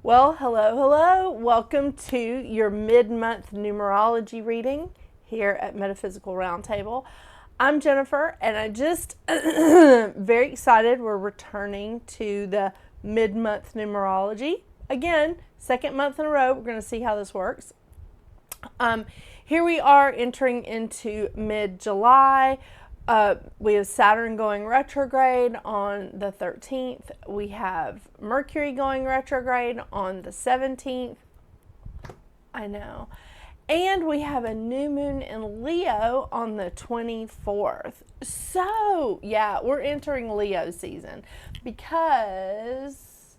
Well, hello. Welcome to your mid-month numerology reading here at Metaphysical Roundtable. I'm Jennifer, and I just very excited. We're returning to the mid-month numerology. Again, second month in a row. We're going to see how this works. Here we are entering into mid-July. We have Saturn going retrograde on the 13th. We have Mercury going retrograde on the 17th. I know. And we have a new moon in Leo on the 24th. So, yeah, we're entering Leo season because,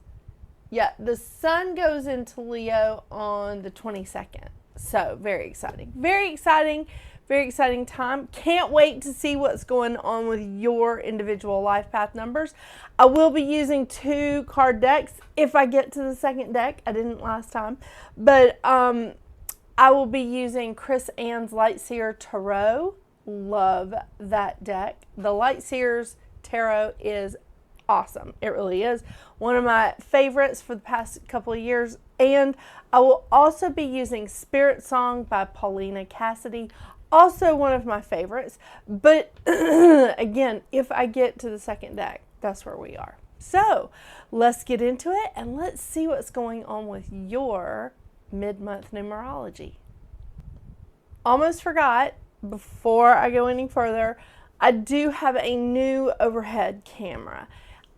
the sun goes into Leo on the 22nd. So, very exciting. Very exciting time. Can't wait to see what's going on with your individual life path numbers. I will be using 2 card decks if I get to the second deck. I didn't last time. But I will be using Chris Ann's Light Seer Tarot. Love that deck. The Light Seer's Tarot is awesome. It really is. One of my favorites for the past couple of years. And I will also be using SpiritSong by Paulina, Cassidy. Also one of my favorites. But again, if I get to the second deck, that's where we are. So let's get into it and let's see what's going on with your mid-month numerology. Almost forgot, before I go any further, I do have a new overhead camera.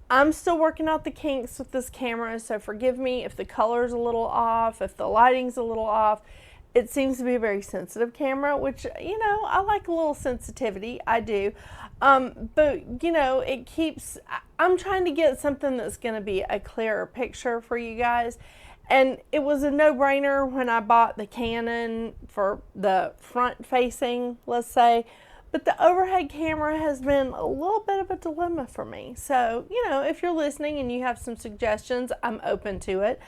I'm still working out the kinks with this camera, so forgive me if the color's a little off, if the lighting's a little off. It seems to be a very sensitive camera, which, I like a little sensitivity. I do. But, it keeps, I'm trying to get something that's going to be a clearer picture for you guys. And it was a no-brainer when I bought the Canon for the front-facing, let's say. But the overhead camera has been a little bit of a dilemma for me. So, if you're listening and you have some suggestions, I'm open to it.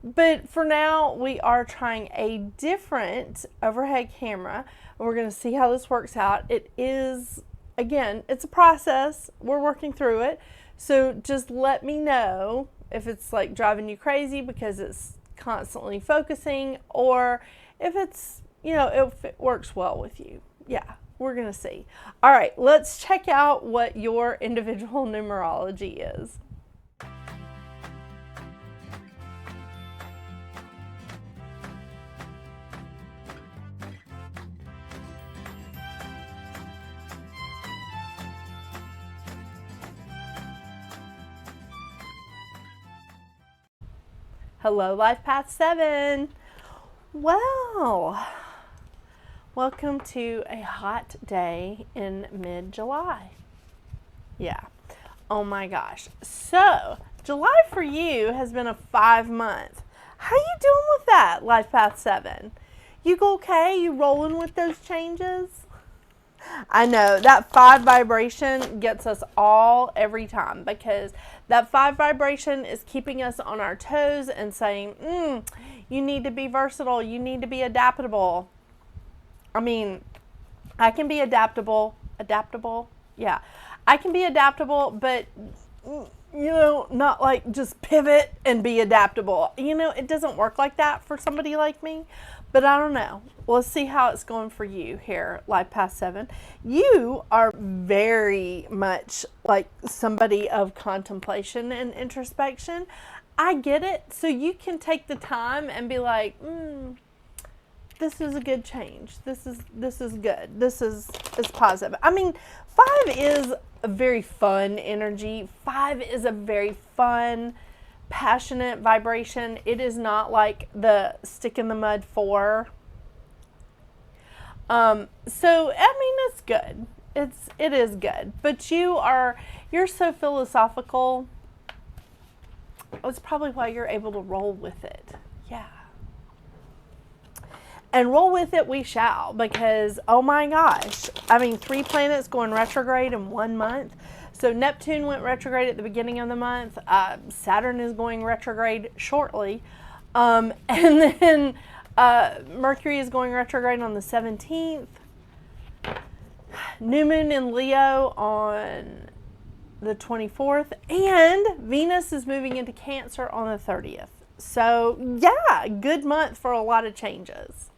But for now, we are trying a different overhead camera. And we're going to see how this works out. It is, again, it's a process. We're working through it. So just let me know if it's like driving you crazy because it's constantly focusing, or if it's, if it works well with you. Yeah, we're going to see. All right, let's check out what your individual numerology is. Hello, Life Path 7. Well, welcome to a hot day in mid-July. Yeah. Oh my gosh. So, July for you has been a 5 month. How you doing with that, Life Path 7? You go okay? You rolling with those changes? I know that 5 vibration gets us all every time, because that 5 vibration is keeping us on our toes and saying, you need to be versatile. You need to be adaptable. I mean, I can be adaptable. Yeah, I can be adaptable, but not like just pivot and be adaptable. It doesn't work like that for somebody like me. But I don't know. Let's see how it's going for you here, Life Path 7. You are very much like somebody of contemplation and introspection. I get it. So you can take the time and be like, this is a good change. This is good. It's positive. I mean, 5 is a very fun energy. 5 is a very fun, passionate vibration. It is not like the stick in the mud 4. So I mean, it's good. It is good. But you're so philosophical. That's probably why you're able to roll with it. Yeah. And roll with it we shall, because oh my gosh, I mean, 3 planets going retrograde in 1 month. So Neptune went retrograde at the beginning of the month. Saturn is going retrograde shortly. And then Mercury is going retrograde on the 17th. New moon in Leo on the 24th. And Venus is moving into Cancer on the 30th. So yeah, good month for a lot of changes.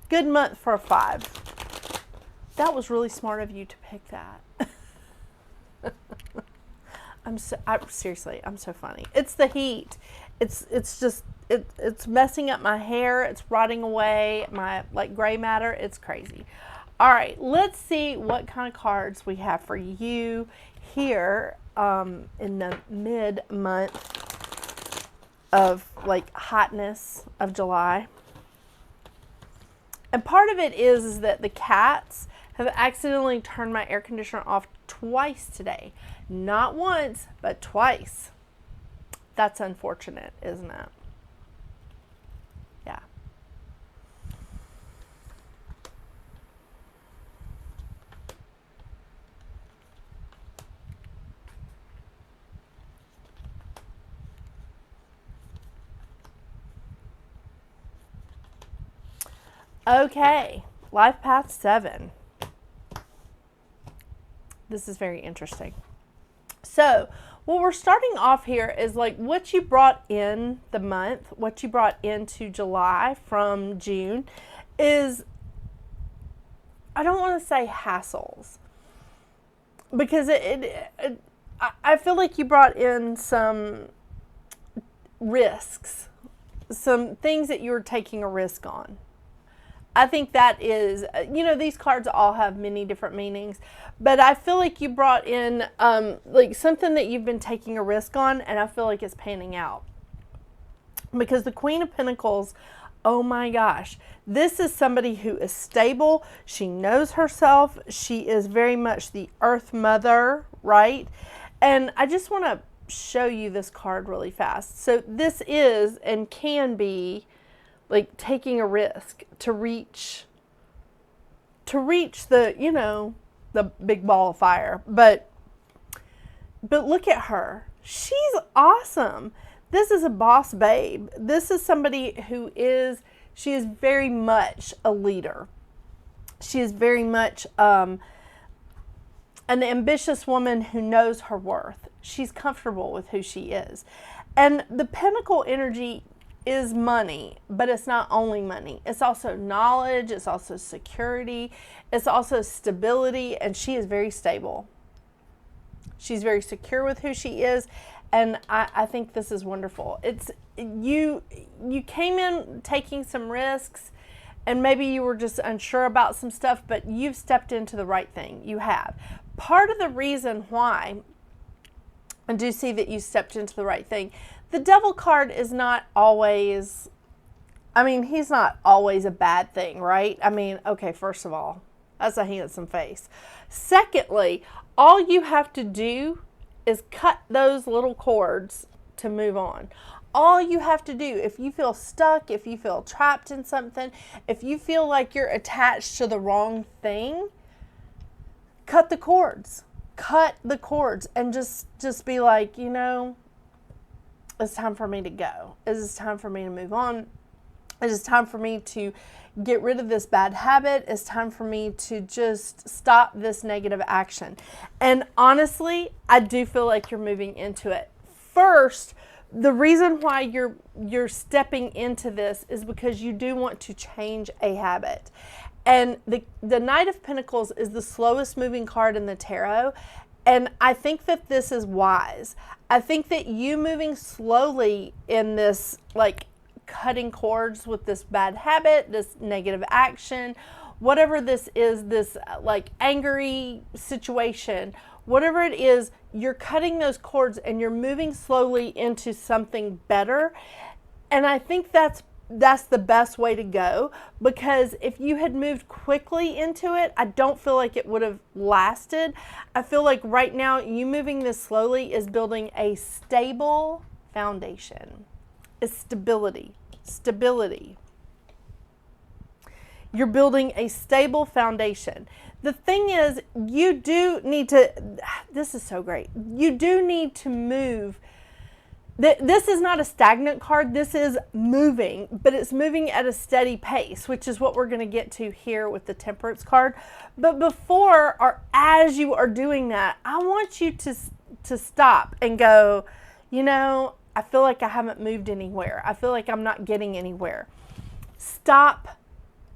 Good month for a 5. That was really smart of you to pick that. Seriously, I'm so funny. It's the heat. It's messing up my hair. It's rotting away my like gray matter. It's crazy. All right, let's see what kind of cards we have for you here in the mid-month of like hotness of July. And part of it is that the cats have accidentally turned my air conditioner off twice today. Not once, but twice. That's unfortunate, isn't it? Yeah. Okay, Life Path 7. This is very interesting. So, what we're starting off here is like what you brought in the month, what you brought into July from June is, I don't want to say hassles, because I feel like you brought in some risks, some things that you were taking a risk on. I think that is, these cards all have many different meanings, but I feel like you brought in like something that you've been taking a risk on, and I feel like it's panning out. Because the Queen of Pentacles, oh my gosh, this is somebody who is stable. She knows herself. She is very much the Earth Mother, right? And I just want to show you this card really fast. So this is and can be like taking a risk to reach the, the big ball of fire. But look at her. She's awesome. This is a boss babe. This is somebody she is very much a leader. She is very much an ambitious woman who knows her worth. She's comfortable with who she is. And the Pentacle energy is money, but it's not only money. It's also knowledge, it's also security, it's also stability, and she is very stable. She's very secure with who she is, and I think this is wonderful. It's you came in taking some risks, and maybe you were just unsure about some stuff, but you've stepped into the right thing. You have. Part of the reason why I do see that you stepped into the right thing, the Devil card is not always, he's not always a bad thing, right? Okay, first of all, that's a handsome face. Secondly, all you have to do is cut those little cords to move on. All you have to do, if you feel stuck, if you feel trapped in something, if you feel like you're attached to the wrong thing, cut the cords. Cut the cords and just be like, it's time for me to go. It's time for me to move on. It is time for me to get rid of this bad habit. It's time for me to just stop this negative action. And honestly, I do feel like you're moving into it. First, the reason why you're stepping into this is because you do want to change a habit. And the Knight of Pentacles is the slowest moving card in the tarot. And I think that this is wise. I think that you moving slowly in this, like cutting cords with this bad habit, this negative action, whatever this is, this like angry situation, whatever it is, you're cutting those cords and you're moving slowly into something better. And I think that's the best way to go, because if you had moved quickly into it, I don't feel like it would have lasted. I feel like right now you moving this slowly is building a stable foundation. It's stability. You're building a stable foundation. The thing is, you do need to, this is so great, you do need to move. This is not a stagnant card. This is moving, but it's moving at a steady pace, which is what we're going to get to here with the Temperance card. But before or as you are doing that, I want you to stop and go, I feel like I haven't moved anywhere. I feel like I'm not getting anywhere. Stop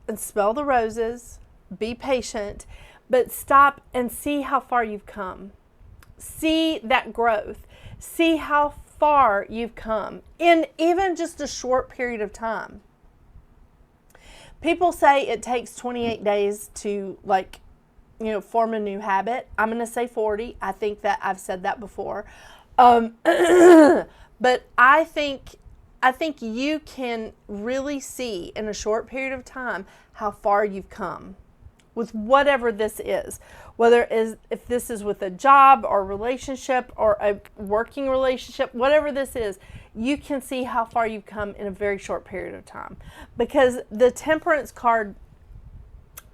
and smell the roses. Be patient, but stop and see how far you've come. See that growth. See how far you've come in even just a short period of time. People say it takes 28 days to form a new habit. I'm going to say 40. I think that I've said that before. But I think you can really see in a short period of time how far you've come with whatever this is. If this is with a job or relationship or a working relationship, whatever this is, you can see how far you've come in a very short period of time. Because the Temperance card,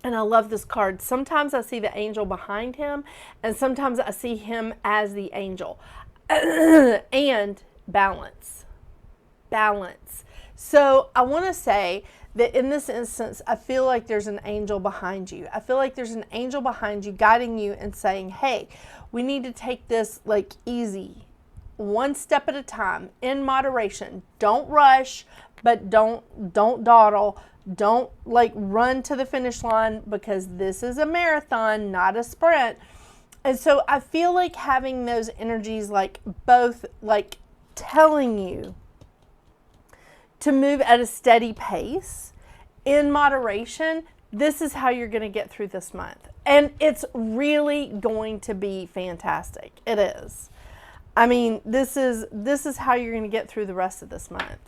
and I love this card, sometimes I see the angel behind him, and sometimes I see him as the angel. And balance. Balance. So I want to say that in this instance, I feel like there's an angel behind you. I feel like there's an angel behind you guiding you and saying, hey, we need to take this easy, one step at a time, in moderation. Don't rush, but don't dawdle. Don't run to the finish line, because this is a marathon, not a sprint. And so I feel like having those energies both telling you to move at a steady pace, in moderation. This is how you're going to get through this month. And it's really going to be fantastic. It is. I mean, this is how you're going to get through the rest of this month.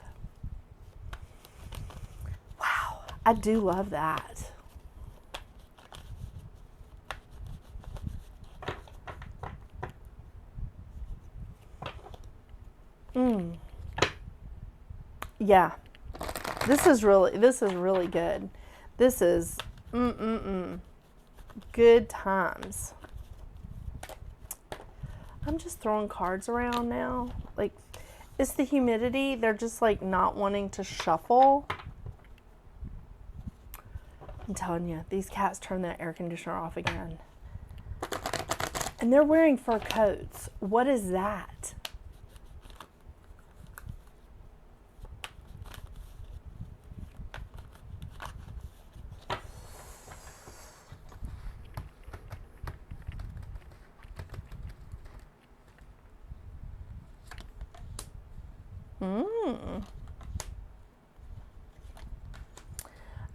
Wow, I do love that. Yeah. This is really good. This is good times. I'm just throwing cards around now. It's the humidity. They're just not wanting to shuffle. I'm telling you, these cats turn that air conditioner off again. And they're wearing fur coats. What is that?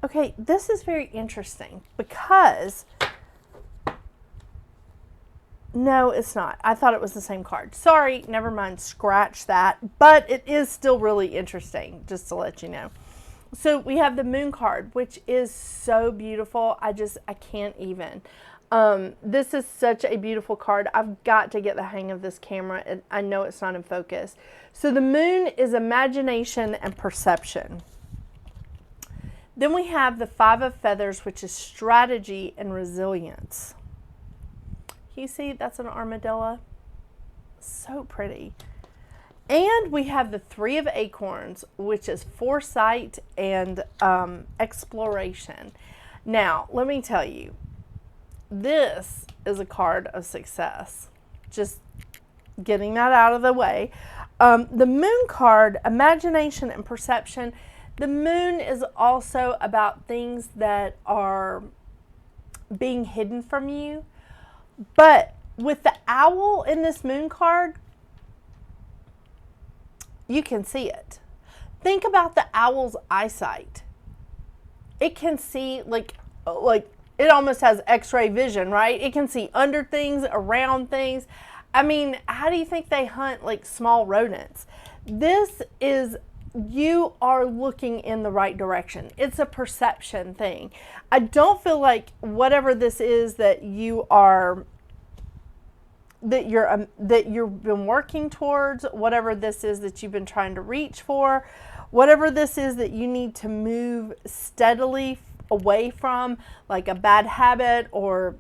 Okay, this is very interesting because, no, it's not. I thought it was the same card. Sorry, never mind, scratch that. But it is still really interesting, just to let you know. So we have the Moon card, which is so beautiful. I can't even. This is such a beautiful card. I've got to get the hang of this camera. And I know it's not in focus. So the Moon is imagination and perception. Then we have the Five of Feathers, which is strategy and resilience. You see, that's an armadillo. So pretty. And we have the Three of Acorns, which is foresight and exploration. Now, let me tell you, this is a card of success. Just getting that out of the way. The Moon card, imagination and perception. The Moon is also about things that are being hidden from you. But with the owl in this Moon card, you can see it. Think about the owl's eyesight. It can see like it almost has X-ray vision, right? It can see under things, around things. I mean, how do you think they hunt like small rodents? This is, you are looking in the right direction. It's a perception thing. I don't feel like whatever this is that you are, that you've been working towards, whatever this is that you've been trying to reach for, whatever this is that you need to move steadily away from, like a bad habit, or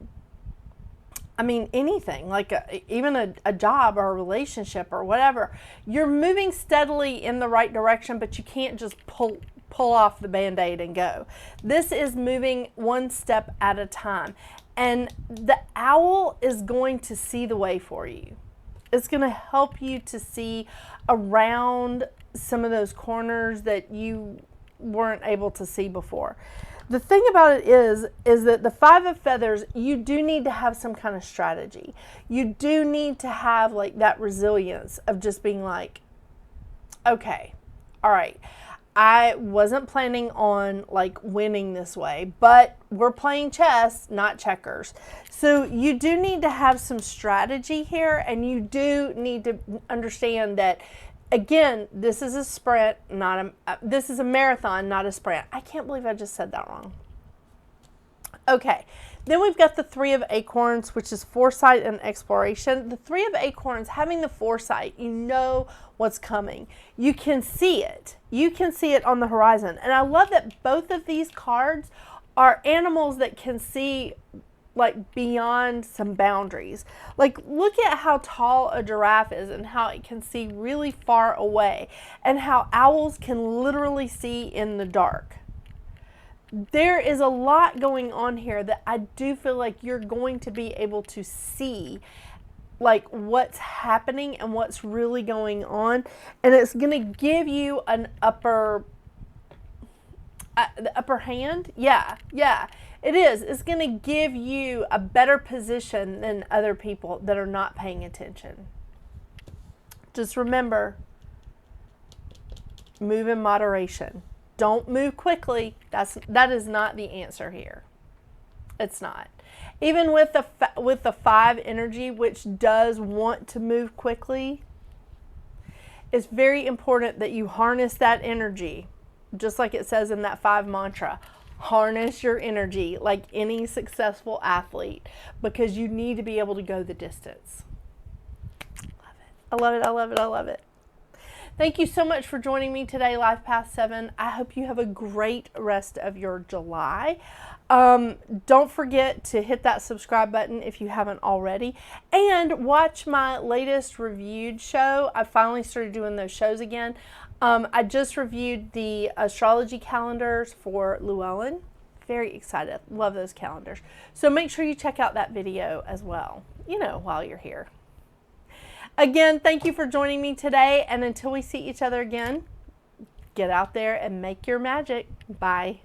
I mean anything, like even a job or a relationship or whatever. You're moving steadily in the right direction, but you can't just pull off the Band-Aid and go. This is moving one step at a time. And the owl is going to see the way for you. It's going to help you to see around some of those corners that you weren't able to see before. The thing about it is that the 5 of feathers, you do need to have some kind of strategy. You do need to have like that resilience of just being like, okay, all right, I wasn't planning on like winning this way, but we're playing chess, not checkers. So you do need to have some strategy here, and you do need to understand that, again, this is a sprint, this is a marathon, not a sprint. I can't believe I just said that wrong. Okay, then we've got the 3 of acorns, which is foresight and exploration. The 3 of acorns, having the foresight, you know what's coming. You can see it. You can see it on the horizon. And I love that both of these cards are animals that can see like beyond some boundaries. Like, look at how tall a giraffe is and how it can see really far away, and how owls can literally see in the dark. There is a lot going on here that I do feel like you're going to be able to see like what's happening and what's really going on, and it's going to give you an upper the upper hand. Yeah, it is. It's going to give you a better position than other people that are not paying attention. Just remember, move in moderation. Don't move quickly. That is not the answer here. It's not. Even with the 5 energy, which does want to move quickly, it's very important that you harness that energy, just like it says in that 5 mantra. Harness your energy like any successful athlete, because you need to be able to go the distance. Love it. I love it. I love it. I love it. Thank you so much for joining me today, Life Path 7. I hope you have a great rest of your July. Don't forget to hit that subscribe button if you haven't already, and watch my latest reviewed show. I finally started doing those shows again. I just reviewed the astrology calendars for Llewellyn. Very excited. Love those calendars. So make sure you check out that video as well, while you're here. Again, thank you for joining me today, and until we see each other again, get out there and make your magic. Bye.